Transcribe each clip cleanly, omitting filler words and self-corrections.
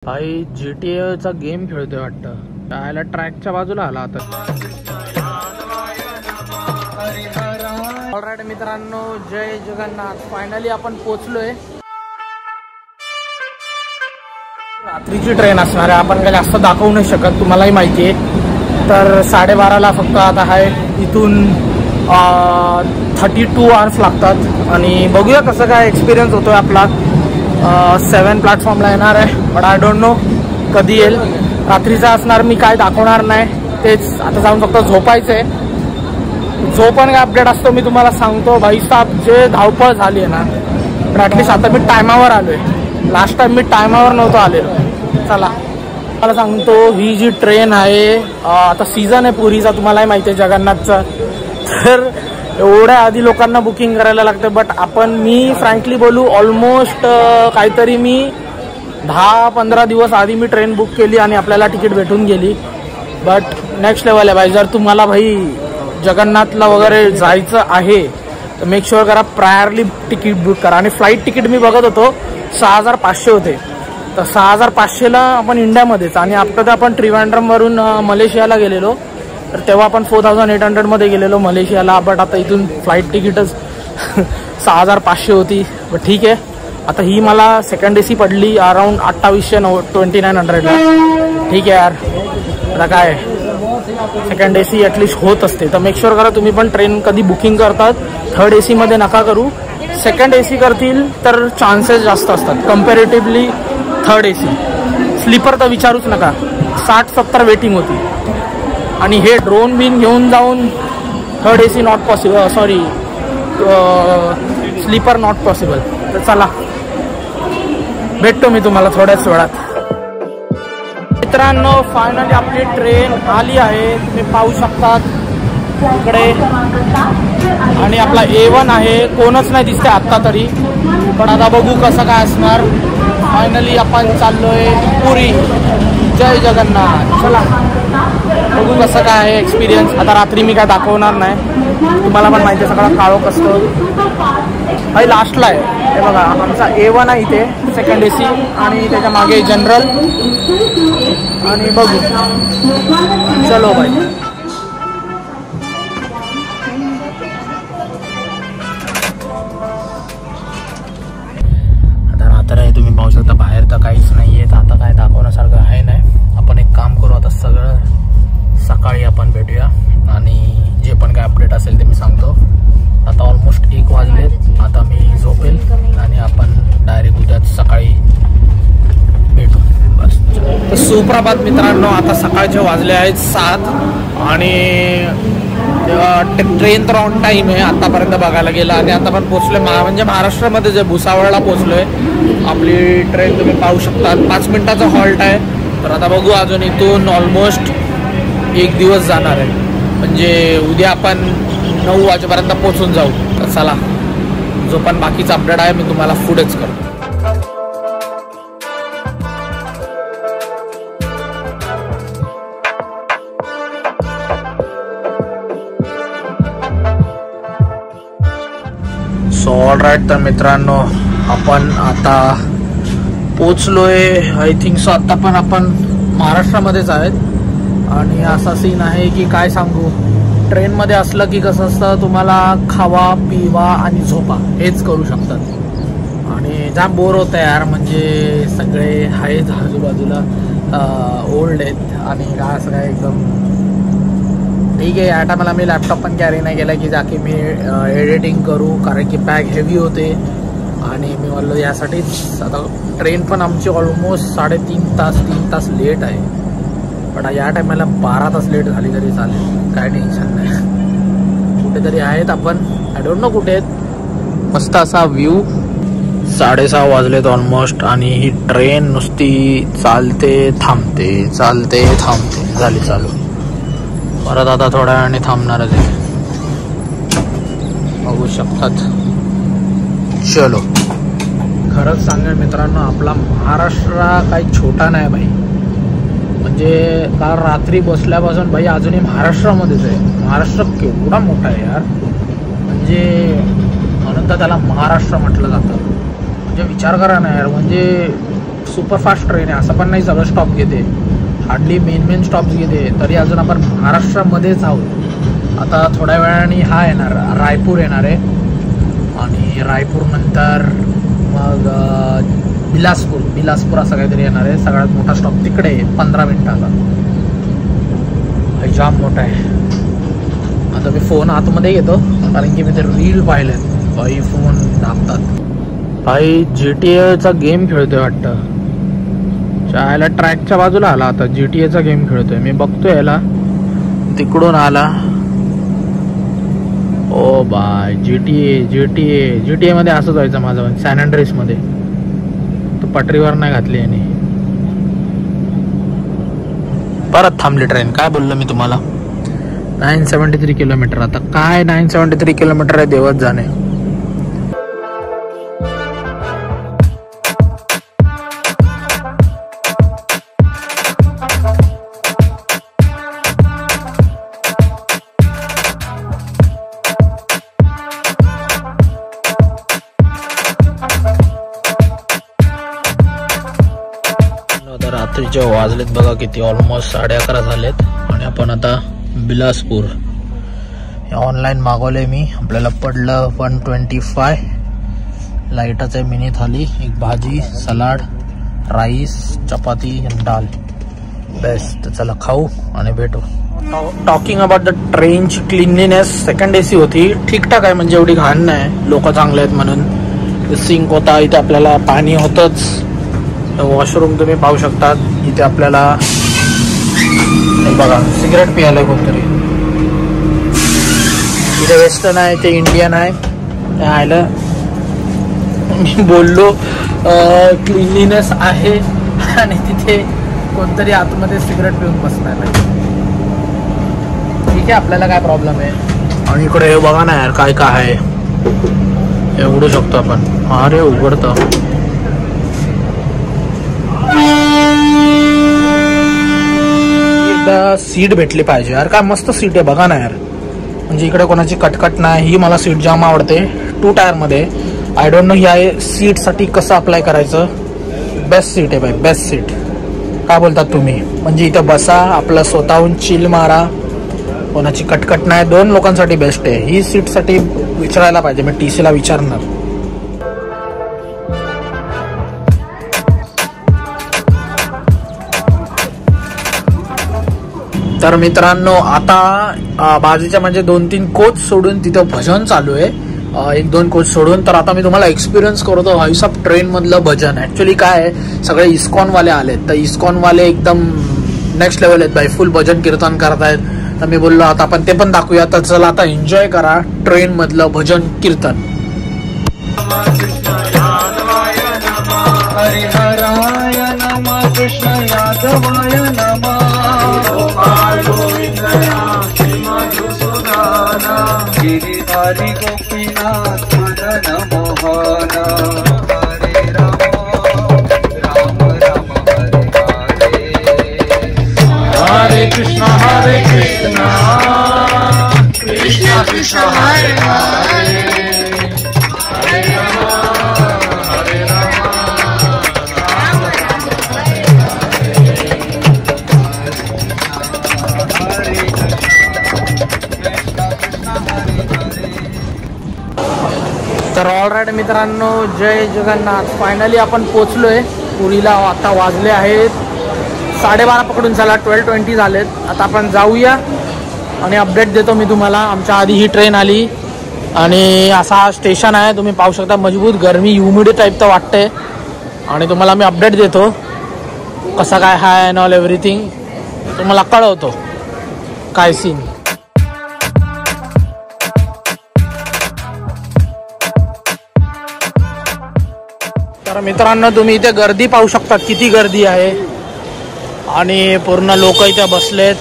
भाई GTA चा game खेळतोय वाटतं. त्याला ट्रॅकच्या बाजूला आला आता. ऑलराईट मित्रांनो, जय जगन्नाथ. फायनली आपण पोहोचलोय. रात्रीची ट्रेन असणार आहे. आपण काही जास्त दाखवू नाही शकत, तुम्हालाही माहिती आहे. तर 12:30ला फक्त आता आहे. इथून 32 आवर्स लागतात आणि बघूया कसं काय एक्सपिरियन्स होतोय आपला. 7 प्लॅटफॉर्मला येणार आहे, बट आय डोंट नो कधी येईल. रात्रीचा असणार, मी काय दाखवणार नाही. तेच आता जाऊन फक्त झोपायचंय. जो पण काय अपडेट असतो मी तुम्हाला सांगतो. भाईसाहेब जे धावपळ झाली आहे ना, पण ॲटलिस्ट आता मी टायमावर आलोय. लास्ट टाइम मी टायमावर नव्हतो आलेलो. चला मला सांगतो, ही जी ट्रेन आहे, आता सीझन आहे पुरीचा, तुम्हालाही माहिती आहे जगन्नाथचा. तर एवढ्या आधी लोकांना बुकिंग करायला लागते. बट मी फ्रँकली बोलू, ऑलमोस्ट काहीतरी मी 10-15 दिवस आधी मी ट्रेन बुक केली आणि आपल्याला तिकीट भेटून गेली. बट नेक्स्ट लेवल आहे भाई. जर तुम्हाला भाई जगन्नाथला वगैरे जायचं आहे तर मेक शुअर करा, प्रायरली तिकीट बुक करा. आणि फ्लाईट तिकीट मी बघत होतो 6500 होते. तर 6500ला आपण इंडियामध्येच, आणि आफ्टर ते आपण त्रिवेंद्रमवरून मलेशियाला गेलेलो. तर तेव्हा आपण 4800 मध्ये गेलेलो मलेशियाला. बट आता इथून फ्लाईट तिकीटच 6500 होती. बट ठीक आहे, आता ही मला सेकंड AC पडली अराउंड 2800-2900ला. ठीक आहे यार, आता काय सेकंड AC ॲटलिस्ट होत असते. तर मेक शुअर करा तुम्ही पण ट्रेन कधी बुकिंग करतात थर्ड AC मध्ये नका करू. सेकंड AC करतील तर चान्सेस जास्त असतात कम्पॅरेटिव्हली थर्ड AC. स्लीपर तर विचारूच नका, 60-70 वेटिंग होती. आणि हे ड्रोन बिन घेऊन जाऊन third AC not possible, sorry sleeper not possible. तर चला भेटतो मी तुम्हाला थोड्याच वेळात. मित्रांनो, फायनली आपली ट्रेन आली आहे. तुम्ही पाहू शकतात इकडे. आणि आपला A1 आहे, कोणच नाही दिसते आत्ता तरी. पण आता बघू कसं काय असणार. फायनली आपण चाललोय पुरी. जय जगन्नाथ. चला बघू कसं काय आहे एक्सपिरियन्स. आता रात्री मी काय दाखवणार नाही, तुम्हाला पण माहिती आहे सगळं काळोख असतं. भाई लास्टला आहे हे बघा, आमचा A1 आहे इथे, सेकंड AC, आणि त्याच्या मागे जनरल. आणि बघू, चलो भाई. आता रात्र आहे, तुम्ही पाहू शकता. बाहेर तर काहीच नाही आहे. आता काय दाखवण्यासारखं आहे नाही. आपण एक काम करू, आता सगळं सकाळी आपण भेटूया आणि जे पण काय अपडेट असेल ते मी सांगतो. आता ऑलमोस्ट 1 वाजलेत. आता मी झोपेल आणि आपण डायरेक्ट उद्या सकाळी भेटू. बस. तर सुप्रभात मित्रांनो, आता सकाळचे वाजले आहेत 7 आणि ट्रेन तर ऑन टाईम आहे आतापर्यंत बघायला गेलं. आणि आता पण पोचलोय म्हणजे महाराष्ट्रामध्ये जे भुसावळला पोचलोय. आपली ट्रेन तुम्ही पाहू शकता, 5 मिनिटाचा हॉल्ट आहे. तर आता बघू, अजून इथून ऑलमोस्ट 1 दिवस जाणार आहे. म्हणजे उद्या आपण 9 वाजेपर्यंत पोचून जाऊ. तर चला, जो पण बाकीचा अपडेट आहे मी तुम्हाला पुढेच करतो. सो ऑलराईट, तर मित्रांनो आपण आता पोचलोय. आय थिंक सो आता पण आपण महाराष्ट्रामध्येच आहेत. आणि असा सीन आहे की काय सांगू, ट्रेनमध्ये असलं की कसं असतं, तुम्हाला खावा पिवा आणि झोपा हेच करू शकतात. आणि जाम बोर होतं यार. म्हणजे सगळे आहेत आजूबाजूला, ओल्ड आहेत आणि काय असं काय एकदम. ठीक आहे, या टायमाला मी लॅपटॉप पण कॅरी नाही केला की जाके मी एडिटिंग करू, कारण की बॅग हेवी होते. आणि मी म्हणलो यासाठीच. आता ट्रेन पण आमची ऑलमोस्ट 3.5 तास लेट आहे. पण या टायमाला 12 तास लेट झाली तरी चालेल, काय टेन्शन नाही. कुठेतरी आहेत आपण, आय डोंट नो कुठे आहेत. मस्त असा व्ह्यू. 6:30 वाजलेत ऑलमोस्ट आणि ही ट्रेन नुसती चालते थांबते, चालते थांबते. झाली चालू. परत आता थोड्या वेळाने थांबणारच आहे, बघू शकतात. चलो, खरंच सांगा मित्रांनो, आपला महाराष्ट्र काही छोटा नाही भाई. म्हणजे काल रात्री बसल्यापासून भाई अजूनही महाराष्ट्रामध्येच आहे. महाराष्ट्र केवढा मोठा आहे यार. म्हणजे म्हणून तर त्याला महाराष्ट्र म्हटलं जातं. म्हणजे विचार करा ना यार, म्हणजे सुपरफास्ट ट्रेन आहे, असं पण नाही सगळं स्टॉप घेते, हार्डली मेन स्टॉप घेते. तरी अजून आपण महाराष्ट्रामध्येच आहोत. आता थोड्या वेळाने हा येणार, रायपूर येणार आहे, आणि रायपूर नंतर मग बिलासपूर असं काहीतरी येणार आहे. सगळ्यात मोठा स्टॉप तिकडे आहे 15 मिनिटाचा, जाम मोठा आहे. आता मी फोन आतमध्ये घेतो कारण की मी ते रील पाहिलेत, भाई फोन दाबतात. भाई GTA गेम खेळतोय वाटतं, चायला ट्रॅकच्या बाजूला आला. आता GTA गेम खेळतोय मी, बघतोय याला तिकडून आला. ओ बाय, GTA मध्ये असंच व्हायचं माझं, सॅन अँड्रेस मध्ये. तो पटरीवर नाही घातली याने, परत थांबली ट्रेन. काय बोललो मी तुम्हाला, 973 किलोमीटर. आता काय 973 किलोमीटर आहे देवत जाणे. रात्रीचे वाजलेत बघा किती, ऑलमोस्ट 11:30 झालेत. आणि आपण आता बिलासपूर ऑनलाईन मागवले मी, आपल्याला पडलं 125. लाईटाचं आहे, मिनी थाली, एक भाजी, सलाड, राईस, चपाती आणि डाल, बेस्ट. चला खाऊ आणि भेटू. टॉकिंग अबाउट द ट्रेनची क्लिनलीनेस, सेकंड AC होती, ठीकठाक आहे, म्हणजे एवढी घाण नाही, लोक चांगले आहेत म्हणून. सिंक होता, इथे आपल्याला पाणी होतंच. वॉशरूम तुम्ही पाहू शकता. इथे आपल्याला बघा सिगरेट पियाला कोणतरी, इथे वेस्टर्न आहे, ते इंडियन आहे. आयला मी बोललो क्लिनलीनेस आहे आणि तिथे कोणतरी आतमध्ये सिगरेट पिऊन बसणार नाही. ठीक आहे, आपल्याला काय प्रॉब्लेम आहे. आणि इकडे बघा ना यार, काय काय आहे, हे उघडू शकतो आपण. अरे उघडतं. सीट भेटली पाहिजे यार, काय मस्त सीट आहे बघा ना यार, म्हणजे इकडे कोणाची कटकट नाही. ही मला सीट जाम आवडते, 2 टायर मध्ये. आय डोंट नो या सीट साठी कसं अप्लाय करायचं. बेस्ट सीट आहे भाई, बेस्ट सीट. काय बोलतात तुम्ही, म्हणजे इथं बसा, आपलं स्वतःहून चिल मारा, कोणाची कटकट नाही. 2 लोकांसाठी बेस्ट आहे ही सीट. साठी विचारायला पाहिजे, मी TC ला विचारणार. तर मित्रांनो, आता बाजूच्या म्हणजे 2-3 कोच सोडून तिथं भजन चालू आहे, 1-2 कोच सोडून. तर आता मी तुम्हाला एक्सपिरियन्स करतो व्हॉइस ऑफ ट्रेन मधलं भजन. ऍक्च्युली काय आहे, सगळे इस्कॉन वाले आलेत, तर इस्कॉन वाले एकदम नेक्स्ट लेवल आहेत बाई, फुल भजन कीर्तन करतायत. तर मी बोललो आता आपण ते पण दाखवूया. तर चला आता एन्जॉय करा ट्रेन मधलं भजन कीर्तन. हरिहराय नमः, कृष्ण यादवाय नमः, गिरिधारी गोपीनाथ मदन मोहन, हरे राम राम राम हरे हरे, हरे कृष्ण कृष्ण कृष्ण हरे हरे, तर ऑलराईट मित्रांनो, जय जगन्नाथ. फायनली आपण पोचलोय पुरीला. आता वाजले आहेत 12:30 पकडून चला, 12:20 झालेत. आता आपण जाऊया आणि अपडेट देतो मी तुम्हाला. आमच्या आधी ही ट्रेन आली आणि असा हा स्टेशन आहे, तुम्ही पाहू शकता. मजबूत गरमी, ह्युमिडी टाईप तर वाटतंय. आणि तुम्हाला मी अपडेट देतो कसा काय हाय अँड ऑल एव्हरीथिंग, तुम्हाला कळवतो काय सीन. तर मित्रांनो, तुम्ही इथे गर्दी पाहू शकता, किती गर्दी आहे. आणि पूर्ण लोक इथे बसलेत,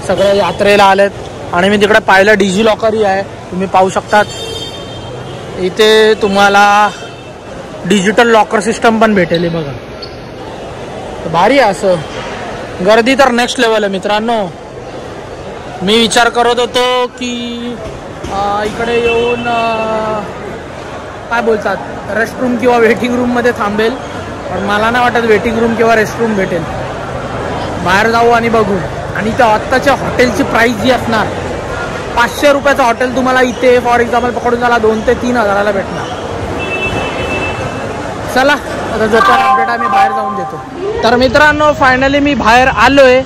सगळे यात्रेला आलेत. आणि मी तिकडे पाहिलं डिजी लॉकरही आहे, तुम्ही पाहू शकतात. इथे तुम्हाला डिजिटल लॉकर सिस्टम पण भेटेल बघा, भारी आहे. असं गर्दी तर नेक्स्ट लेवल आहे मित्रांनो. मी विचार करत होतो की इकडे येऊन काय बोलतात रेस्टरूम किंवा वेटिंग रूम मध्ये थांबेल, पण मला नाही वाटत वेटिंग रूम किंवा रेस्ट रूम भेटेल. बाहेर जाऊ आणि बघू. आणि त्या आत्ताच्या हॉटेलची प्राईस जी असणार 500 रुपयाचं हॉटेल तुम्हाला इथे फॉर एक्झाम्पल पकडून झाला 2 ते 3 हजाराला भेटणार. चला आता जो पण अपडेट आहे मी बाहेर जाऊन देतो. तर मित्रांनो फायनली मी बाहेर आलोय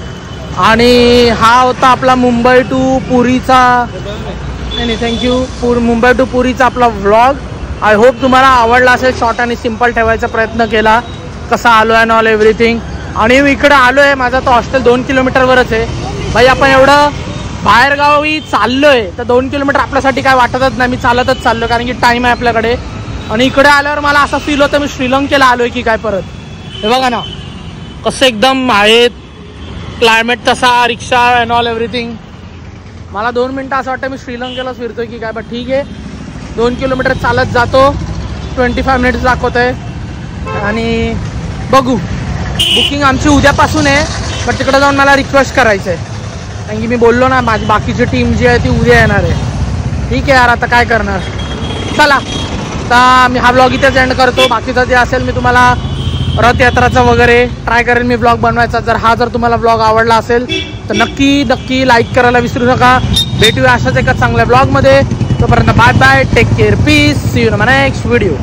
आणि हा होता आपला मुंबई टू पुरीचा नाही थँक्यू मुंबई टू पुरीचा आपला व्लॉग. आय होप तुम्हाला आवडला असेल. शॉर्ट आणि सिम्पल ठेवायचा प्रयत्न केला. कसा आलो आहे ऑल एव्हरीथिंग. आणि मी इकडे आलो आहे. माझा तो हॉस्टेल 2 किलोमीटरवरच आहे. भाई आपण एवढं बाहेरगावी चाललोय तर 2 किलोमीटर आपल्यासाठी काय वाटतच नाही. मी चालतच चाललो कारण की टाईम आहे आपल्याकडे. आणि इकडे आल्यावर मला असं फील होतं मी श्रीलंकेला आलोय की काय परत. हे बघा ना कसं एकदम आहेत क्लायमेट तसा रिक्षा अँड ऑल एव्हरीथिंग. मला 2 मिनटं असं वाटतं मी श्रीलंकेलाच फिरतोय की काय. बट ठीक आहे 2 किलोमीटर चालत जातो. 25 मिनिट्स दाखवत आहे. आणि बघू बुकिंग आमची उद्यापासून आहे. बट तिकडे जाऊन मला रिक्वेस्ट करायचं आहे कारण की मी बोललो ना माझी बाकीची टीम जी आहे ती उद्या येणार आहे. ठीक आहे यार आता काय करणार. चला आता मी हा ब्लॉग इथेच एंड करतो. बाकीचं जे असेल मी तुम्हाला रथयात्राचा वगैरे ट्राय करेन मी ब्लॉग बनवायचा. जर तुम्हाला ब्लॉग आवडला असेल तर नक्की लाईक करायला विसरू नका. भेटूया अशाच एका चांगल्या ब्लॉगमध्ये. तोपर्यंत bye bye. Take care. Peace. See you in my next video.